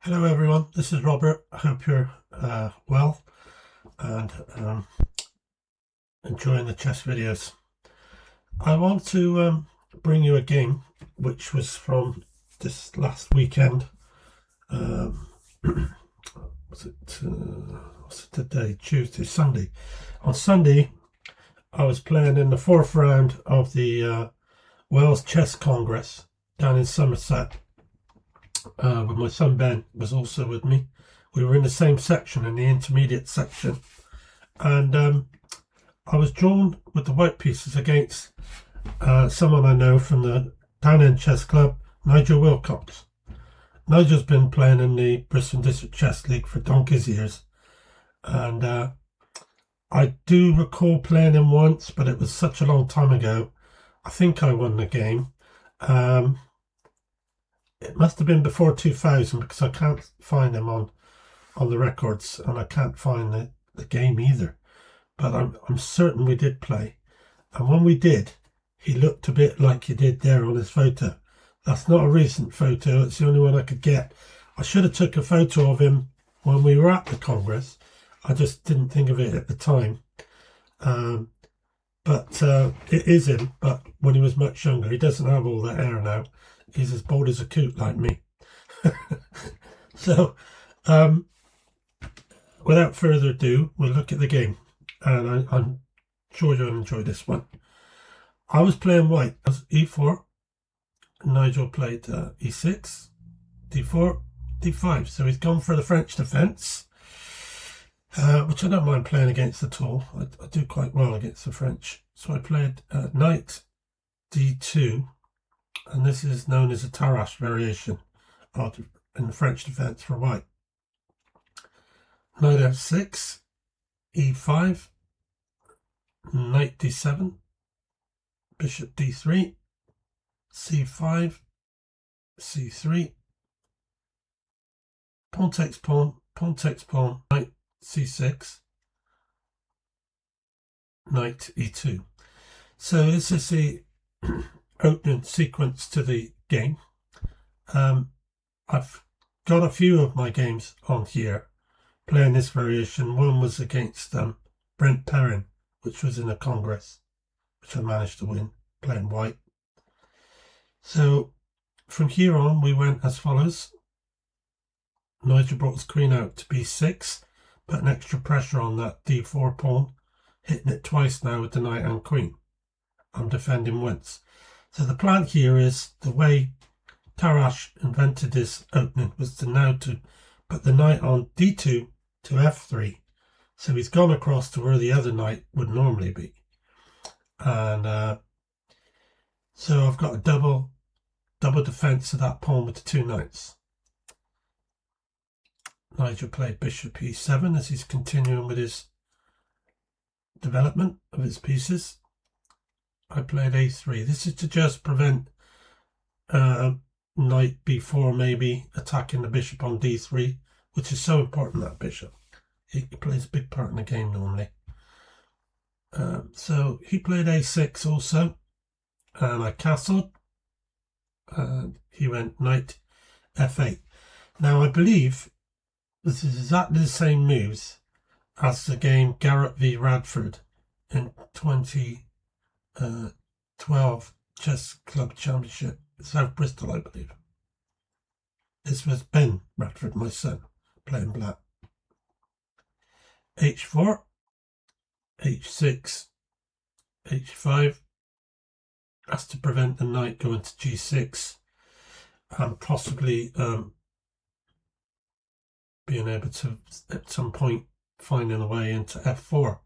Hello everyone, this is Robert. I hope you're well and enjoying the chess videos. I want to bring you a game which was from this last weekend. What's it today? Tuesday, Sunday. On Sunday, I was playing in the fourth round of the Wales Chess Congress down in Somerset. With my son Ben was also with me. We were in the same section, in the intermediate section, and I was drawn with the white pieces against someone I know from the Down End Chess Club, N.Wilcox. Nigel's been playing in the Bristol District Chess League for donkey's years, and I do recall playing him once, but it was such a long time ago. I think I won the game. It must have been before 2000 because I can't find him on the records, and I can't find the game either. But I'm certain we did play. And when we did, he looked a bit like he did there on his photo. That's not a recent photo. It's the only one I could get. I should have took a photo of him when we were at the Congress. I just didn't think of it at the time. But it is him, but when he was much younger. He doesn't have all that hair now. He's as bald as a coot like me. So, without further ado, we'll look at the game. And I'm sure you'll enjoy this one. I was playing white as e4. Nigel played e6, d4, d5. So he's gone for the French defence, which I don't mind playing against at all. I do quite well against the French. So I played knight d2. And this is known as a Tarrasch variation in the French defence for white. Knight f6, e5, knight d7, bishop d3, c5, c3, pawn takes pawn, pawn takes pawn, knight c6, knight e2. So this is the opening sequence to the game. I've got a few of my games on here playing this variation. One was against Brent Perrin, which was in a Congress, which I managed to win playing white. So from here on we went as follows. Nigel brought his queen out to b6, putting extra pressure on that d4 pawn, hitting it twice now with the knight and queen. I'm defending once. So the plan here is, the way Tarrasch invented this opening was to put the knight on d2 to f3. So he's gone across to where the other knight would normally be. And so I've got a double defense of that pawn with the two knights. Nigel played bishop e7 as he's continuing with his development of his pieces. I played a3. This is to just prevent knight b4 maybe attacking the bishop on d3, which is so important, that bishop. He plays a big part in the game normally. So he played a6 also, and I castled, and he went knight f8. Now I believe this is exactly the same moves as the game Garrett v Radford in 2012 Chess Club Championship, South Bristol, I believe. This was Ben Radford, my son, playing black. h4, h6, h5. That's to prevent the knight going to g6 and possibly being able to, at some point, finding a way into f4.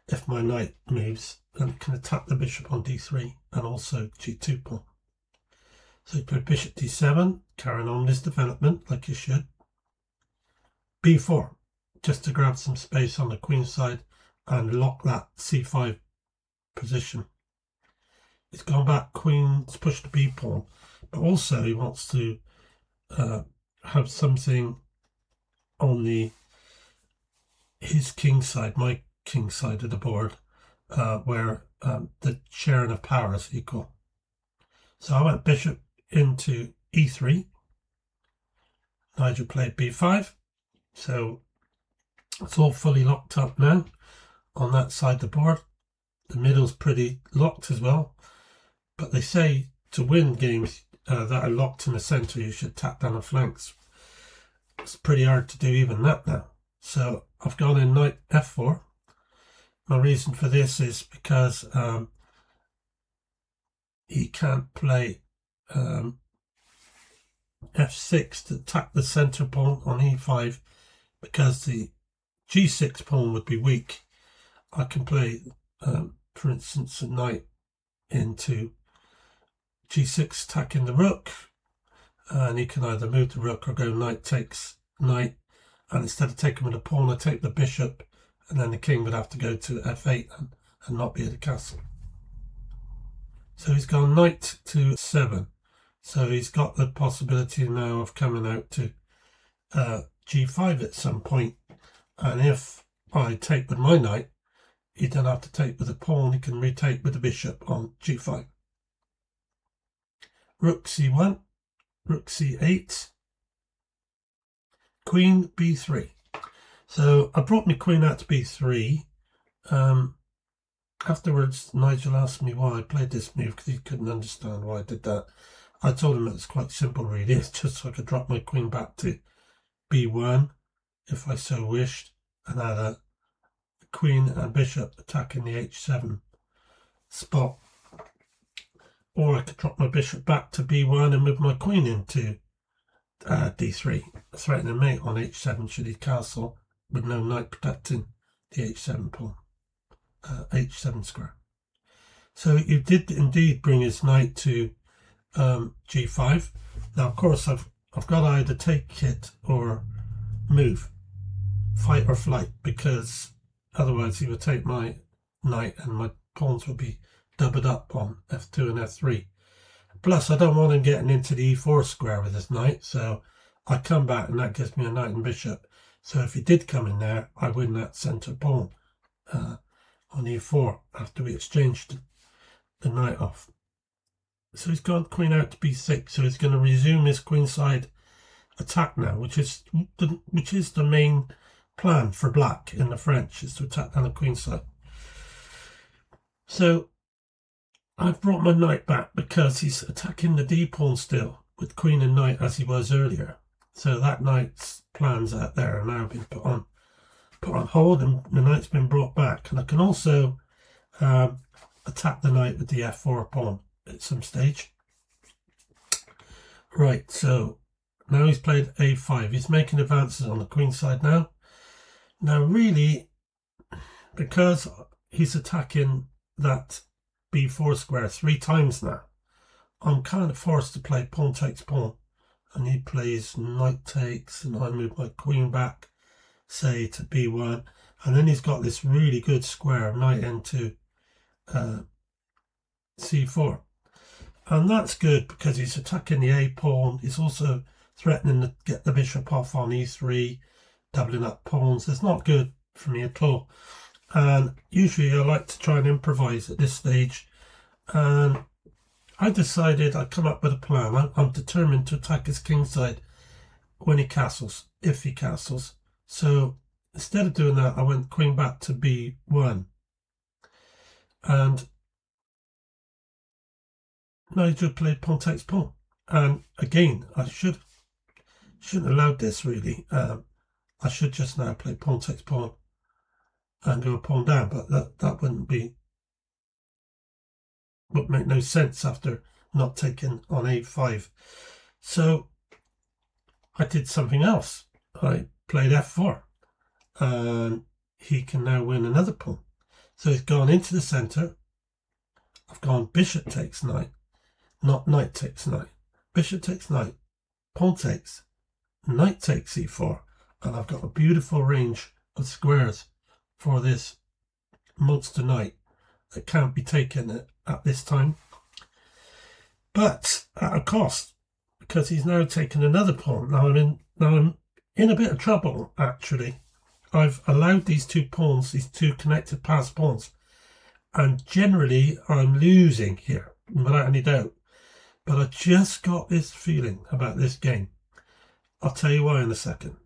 If my knight moves, then it can attack the bishop on d3 and also g2 pawn. So he played bishop d7, carrying on this development like you should. b4, just to grab some space on the queen side and lock that c5 position. He's gone back, queen's pushed the b pawn, but also he wants to have something on his king side, my king side of the board, where the sharing of power is equal. So I went bishop into e3. Nigel played b5. So it's all fully locked up now on that side of the board. The middle's pretty locked as well. But they say to win games that are locked in the centre, you should tap down the flanks. It's pretty hard to do even that now. So I've gone in knight f4. My reason for this is because he can't play f6 to attack the centre pawn on e5 because the g6 pawn would be weak. I can play, for instance, a knight into g6 attacking the rook, and he can either move the rook or go knight takes knight, and instead of taking with the pawn I take the bishop, and then the king would have to go to f8 and not be at the castle. So he's gone knight to 7. So he's got the possibility now of coming out to g5 at some point. And if I take with my knight, he doesn't have to take with the pawn, he can retake with the bishop on g5. Rook c1, rook c8, queen b3. So I brought my queen out to b3. Afterwards, Nigel asked me why I played this move because he couldn't understand why I did that. I told him it was quite simple really. It's just so I could drop my queen back to b1 if I so wished, and add a queen and bishop attacking the h7 spot. Or I could drop my bishop back to b1 and move my queen into d3, threatening mate on h7 should he castle with no knight protecting the h7 pawn, h7 square. So he did indeed bring his knight to g5. Now, of course, I've got to either take it or move, fight or flight, because otherwise he would take my knight and my pawns would be doubled up on f2 and f3. Plus, I don't want him getting into the e4 square with his knight, so I come back and that gives me a knight and bishop. So if he did come in there, I win that centre pawn on e4 after we exchanged the knight off. So he's got queen out to b6, so he's going to resume his queenside attack now, which is the main plan for black in the French, is to attack down the queenside. So I've brought my knight back because he's attacking the d pawn still with queen and knight as he was earlier. So that knight's plans out there are now been put on hold, and the knight's been brought back. And I can also attack the knight with the f4 pawn at some stage. Right, so now he's played a5. He's making advances on the queen side now. Now really, because he's attacking that b4 square 3 times now, I'm kind of forced to play pawn takes pawn. And he plays knight takes, and I move my queen back, say, to b1. And then he's got this really good square, knight into c4. And that's good because he's attacking the a pawn. He's also threatening to get the bishop off on e3, doubling up pawns. It's not good for me at all. And usually I like to try and improvise at this stage. And I decided I'd come up with a plan. I'm determined to attack his kingside when he castles, if he castles. So instead of doing that, I went queen back to b1. And Nigel played pawn takes pawn. And again, I shouldn't have allowed this really. I should just now play pawn takes pawn and go pawn down, but that would make no sense after not taking on a5. So I did something else. I played f4, and he can now win another pawn. So he's gone into the centre. I've gone bishop takes knight, not knight takes knight. Bishop takes knight, pawn takes, knight takes e4, and I've got a beautiful range of squares for this monster knight that can't be taken at this time, but at a cost, because he's now taken another pawn. Now I'm in a bit of trouble actually. I've allowed these two pawns, these two connected pass pawns, and generally I'm losing here without any doubt. But I just got this feeling about this game. I'll tell you why in a second.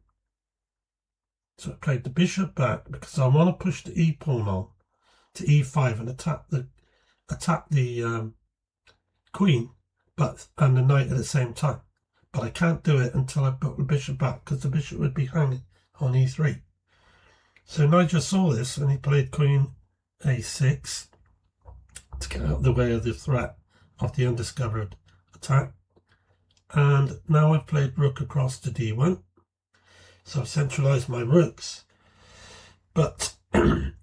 So I played the bishop back because I want to push the e pawn on to e5 and attack the queen, and the knight at the same time. But I can't do it until I put the bishop back because the bishop would be hanging on e3. So Nigel saw this and he played queen a6 to get out of the way of the threat of the undiscovered attack. And now I've played rook across to d1. So I've centralized my rooks. But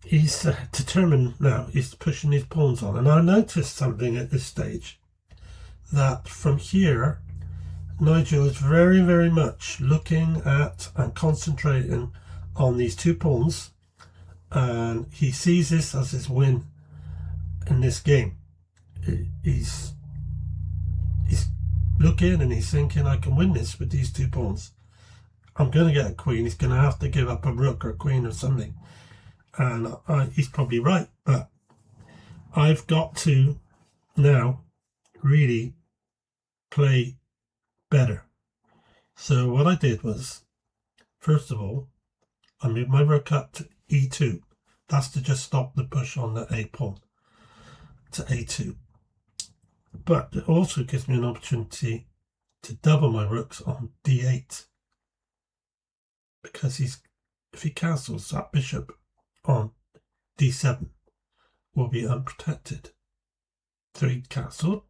he's determined now. He's pushing his pawns on. And I noticed something at this stage, that from here, Nigel is very, very much looking at and concentrating on these two pawns. And he sees this as his win in this game. He's looking and he's thinking, I can win this with these two pawns. I'm going to get a queen. He's going to have to give up a rook or a queen or something. And he's probably right. But I've got to now really play better. So what I did was, first of all, I moved my rook up to e2. That's to just stop the push on the a pawn to a2. But it also gives me an opportunity to double my rooks on d8. Because if he castles, that bishop on d7 will be unprotected. So he castled.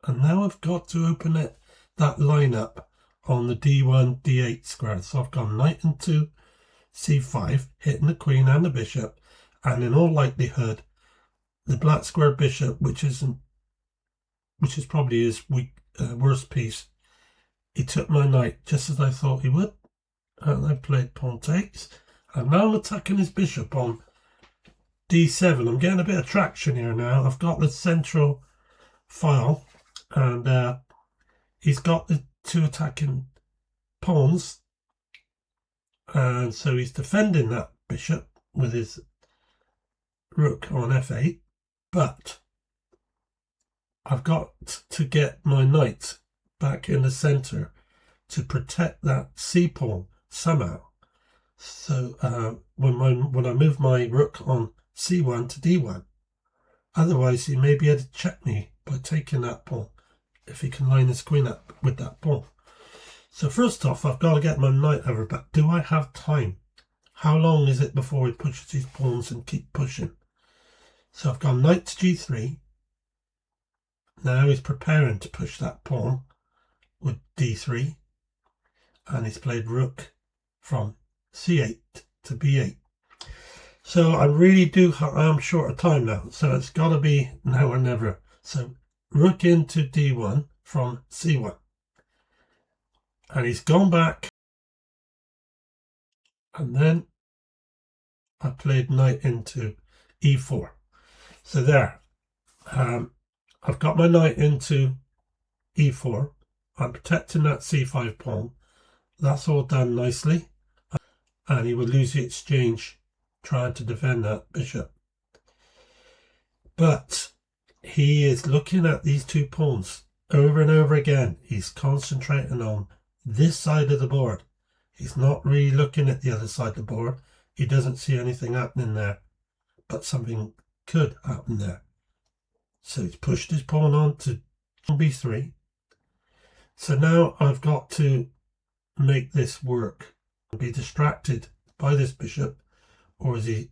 And now I've got to open that line up on the d1, d8 square. So I've gone knight into c5, hitting the queen and the bishop. And in all likelihood, the black square bishop, which is probably his worst piece, he took my knight just as I thought he would. And I played pawn takes. And now I'm attacking his bishop on d7. I'm getting a bit of traction here now. I've got the central file. And he's got the two attacking pawns. And so he's defending that bishop with his rook on f8. But I've got to get my knight back in the center to protect that c pawn somehow. So when I move my rook on c1 to d1, otherwise he may be able to check me by taking that pawn if he can line his queen up with that pawn. So first off, I've got to get my knight over, but do I have time? How long is it before he pushes these pawns and keep pushing? So I've gone knight to g3. Now he's preparing to push that pawn with d3. And he's played rook from c8 to b8. So I am short of time now. So it's got to be now or never. So rook into d1 from c1. And he's gone back. And then I played knight into e4. So there. I've got my knight into e4. I'm protecting that c5 pawn. That's all done nicely. And he will lose the exchange trying to defend that bishop. But he is looking at these two pawns over and over again. He's concentrating on this side of the board. He's not really looking at the other side of the board. He doesn't see anything happening there. But something could happen there. So he's pushed his pawn on to b3. So now I've got to make this work. Be distracted by this bishop, or is he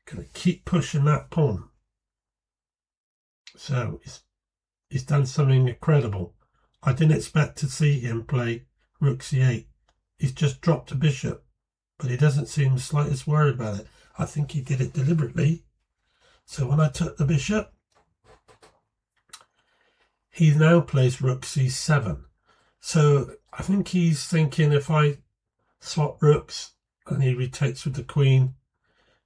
going to keep pushing that pawn? So he's done something incredible. I didn't expect to see him play rook c8. He's just dropped a bishop, but he doesn't seem the slightest worried about it. I think he did it deliberately. So when I took the bishop, he now plays rook c7. So I think he's thinking, if I swap rooks and he retakes with the queen,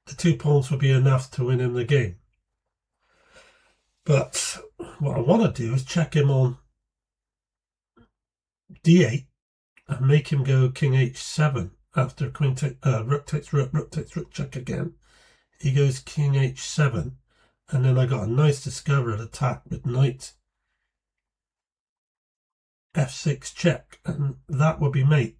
the two pawns will be enough to win him the game. But what I want to do is check him on d8 and make him go king h7 after rook takes rook check again. He goes king h7, and then I got a nice discovered attack with knight f6 check, and that would be mate,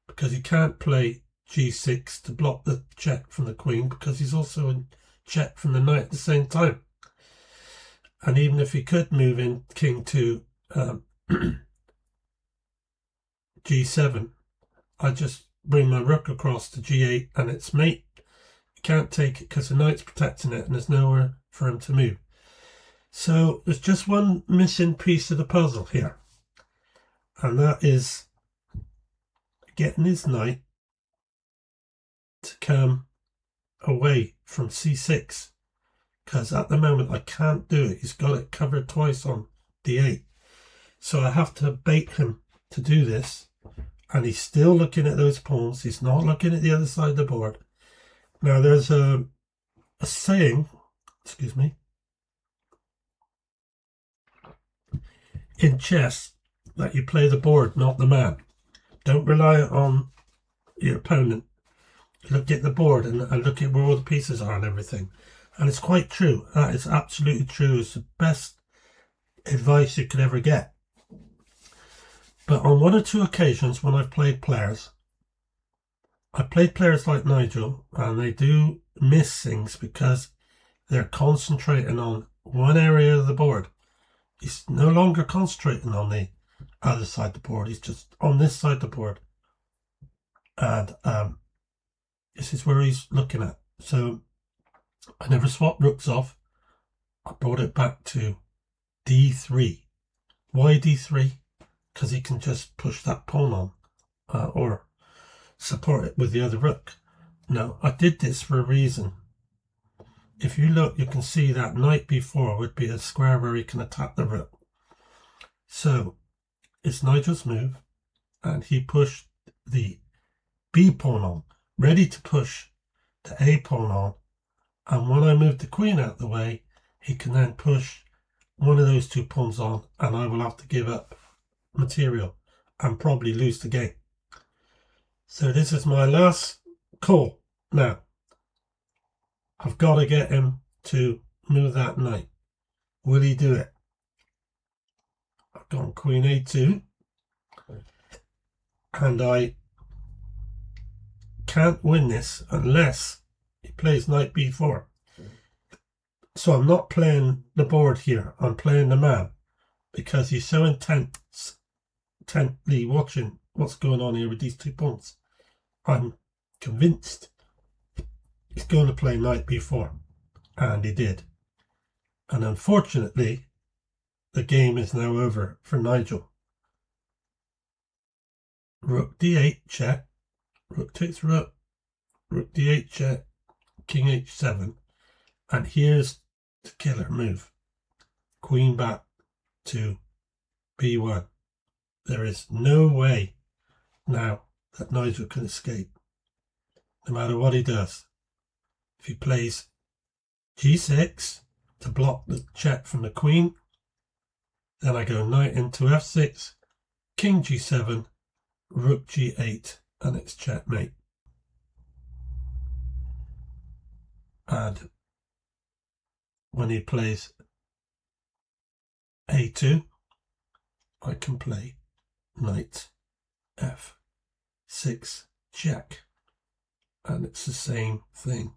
because he can't play g6 to block the check from the queen, because he's also in check from the knight at the same time. And even if he could move in king to g7, I just bring my rook across to g8 and it's mate. You can't take it because the knight's protecting it and there's nowhere for him to move. So there's just one missing piece of the puzzle here, and that is getting his knight to come away from c6, because at the moment I can't do it. He's got it covered twice on d8, so I have to bait him to do this, and he's still looking at those pawns. He's not looking at the other side of the board. Now there's a saying, excuse me, in chess, that you play the board, not the man. Don't rely on your opponent. Look at the board and look at where all the pieces are and everything. And it's quite true. That is absolutely true. It's the best advice you could ever get. But on one or two occasions when I've played players, I played players like Nigel, and they do miss things because they're concentrating on one area of the board. He's no longer concentrating on the other side of the board. He's just on this side of the board. And this is where he's looking at. So I never swapped rooks off. I brought it back to d3. Why d3? Because he can just push that pawn on or support it with the other rook. Now, I did this for a reason. If you look, you can see that knight b4 would be a square where he can attack the rook. So it's Nigel's move, and he pushed the b pawn on, ready to push the a pawn on, and when I move the queen out of the way, he can then push one of those two pawns on, and I will have to give up material and probably lose the game. So this is my last call. Now, I've got to get him to move that knight. Will he do it? I've gone queen a2, and I can't win this unless he plays knight b4. So I'm not playing the board here, I'm playing the man, because he's so intently watching what's going on here with these two pawns. I'm convinced he's going to play knight b4, and he did. And unfortunately, the game is now over for Nigel. Rook d8 check, rook takes rook, rook d8 check, king h7, and here's the killer move. Queen back to b1. There is no way now that Nigel can escape, no matter what he does. If he plays g6 to block the check from the queen, then I go knight into f6, king g7, rook g8, and it's checkmate. And when he plays a2, I can play knight f6 check, and it's the same thing,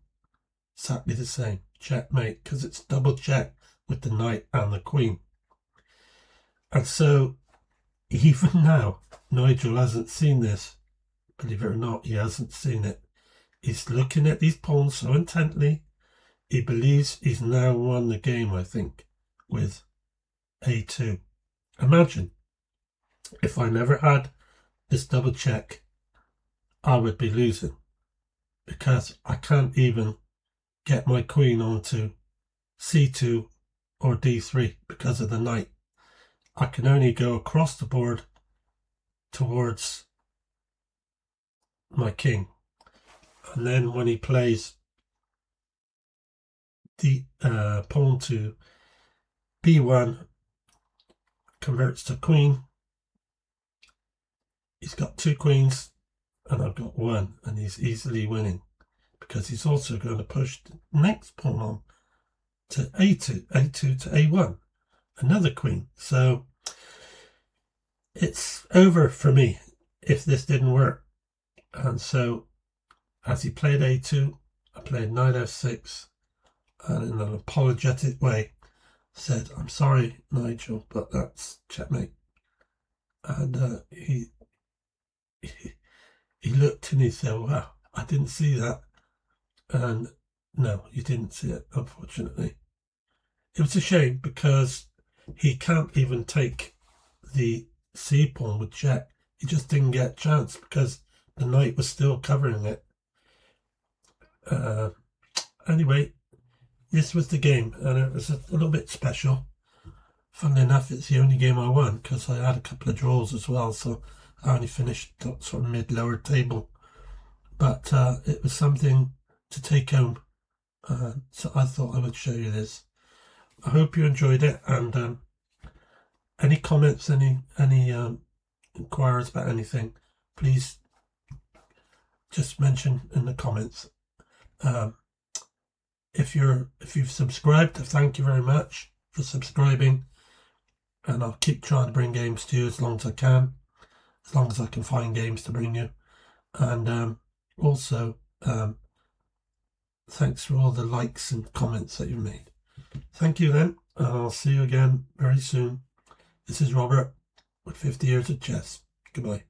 exactly the same, checkmate, because it's double check with the knight and the queen. And so even now, Nigel hasn't seen this. Believe it or not, he hasn't seen it. He's looking at these pawns so intently, he believes he's now won the game, I think, with a2. Imagine if I never had this double check, I would be losing, because I can't even get my queen onto c2 or d3 because of the knight. I can only go across the board towards my king. And then when he plays the pawn to b1, converts to queen, he's got two queens and I've got one, and he's easily winning, because he's also going to push the next pawn on to a2 to a1, another queen. So it's over for me if this didn't work. And so as he played a2, I played knight f6, and in an apologetic way said, "I'm sorry, Nigel, but that's checkmate." And he looked and he said, "Wow, I didn't see that." And no, you didn't see it, unfortunately. It was a shame because he can't even take the c pawn with check. He just didn't get a chance because the knight was still covering it. Anyway, this was the game, and it was a little bit special. Funnily enough, it's the only game I won because I had a couple of draws as well, so I only finished sort of mid-lower table. But it was something to take home, so I thought I would show you this. I hope you enjoyed it, and any comments, any inquiries about anything, please just mention in the comments. If you've subscribed, thank you very much for subscribing, and I'll keep trying to bring games to you as long as I can, as long as I can find games to bring you. And also thanks for all the likes and comments that you've made. Thank you then, and I'll see you again very soon. This is Robert with 50 Years of Chess. Goodbye.